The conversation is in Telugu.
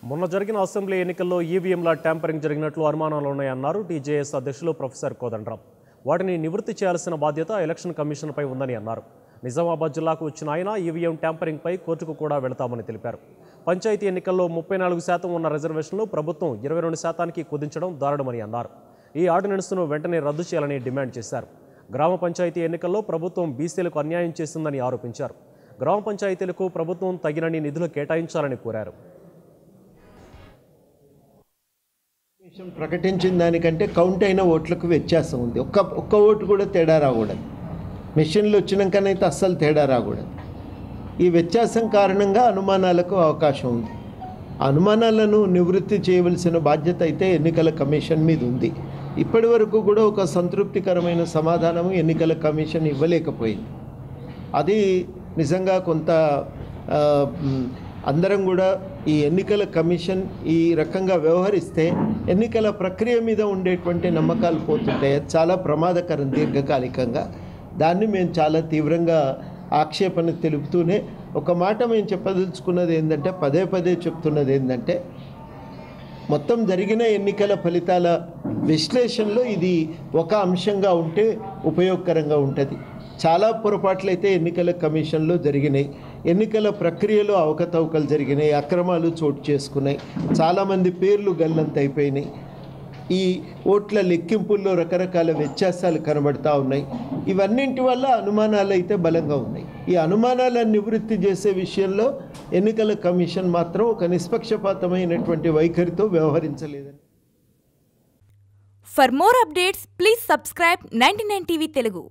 మొన్న జరిగిన అసెంబ్లీ ఎన్నికల్లో ఈవీఎంల ట్యాంపరింగ్ జరిగినట్లు అనుమానాలు ఉన్నాయన్నారు టీజేఎస్ అధ్యక్షులు ప్రొఫెసర్ కోదండరాం. వాటిని నివృత్తి చేయాల్సిన బాధ్యత ఎలక్షన్ కమిషన్పై ఉందని అన్నారు. నిజామాబాద్ జిల్లాకు వచ్చిన ఆయన ఈవీఎం ట్యాంపరింగ్పై కోర్టుకు కూడా వెళతామని తెలిపారు. పంచాయతీ ఎన్నికల్లో 34% ఉన్న రిజర్వేషన్లు ప్రభుత్వం 22%కి కుదించడం దారుణమని అన్నారు. ఈ ఆర్డినెన్స్ను వెంటనే రద్దు చేయాలని డిమాండ్ చేశారు. గ్రామ పంచాయతీ ఎన్నికల్లో ప్రభుత్వం బీసీలకు అన్యాయం చేసిందని ఆరోపించారు. గ్రామ పంచాయతీలకు ప్రభుత్వం తగినన్ని నిధులు కేటాయించాలని కోరారు. ప్రకటించిన దానికంటే కౌంట్ అయిన ఓట్లకు వ్యత్యాసం ఉంది. ఒక్క ఓటు కూడా తేడా రాకూడదు. మెషిన్లు వచ్చినాకనైతే అస్సలు తేడా రాకూడదు. ఈ వ్యత్యాసం కారణంగా అనుమానాలకు అవకాశం ఉంది. అనుమానాలను నివృత్తి చేయవలసిన బాధ్యత అయితే ఎన్నికల కమిషన్ మీద ఉంది. ఇప్పటి వరకు కూడా ఒక సంతృప్తికరమైన సమాధానం ఎన్నికల కమిషన్ ఇవ్వలేకపోయింది. అది నిజంగా కొంత అందరం కూడా ఈ ఎన్నికల కమిషన్ ఈ రకంగా వ్యవహరిస్తే ఎన్నికల ప్రక్రియ మీద ఉండేటువంటి నమ్మకాలు పోతుంటాయి. చాలా ప్రమాదకరం దీర్ఘకాలికంగా. దాన్ని మేము చాలా తీవ్రంగా ఆక్షేపణ తెలుపుతూనే ఒక మాట మేము చెప్పదలుచుకున్నది ఏంటంటే, పదే పదే చెప్తున్నది ఏంటంటే, మొత్తం జరిగిన ఎన్నికల ఫలితాల విశ్లేషణలో ఇది ఒక అంశంగా ఉంటే ఉపయోగకరంగా ఉంటుంది. చాలా పొరపాట్లు అయితే ఎన్నికల కమిషన్లో జరిగినాయి. ఎన్నికల ప్రక్రియలో అవకతవకలు జరిగినాయి, అక్రమాలు చోటు చేసుకున్నాయి, చాలామంది పేర్లు గల్లంత అయిపోయినాయి. ఈ ఓట్ల లెక్కింపుల్లో రకరకాల వ్యత్యాసాలు కనబడతా ఉన్నాయి. ఇవన్నింటి వల్ల అనుమానాలు అయితే బలంగా ఉన్నాయి. ఈ అనుమానాలను నివృత్తి చేసే విషయంలో ఎన్నికల కమిషన్ మాత్రం ఒక నిష్పక్షపాతమైనటువంటి వైఖరితో వ్యవహరించలేదని. For more updates, please subscribe 99 TV Telugu.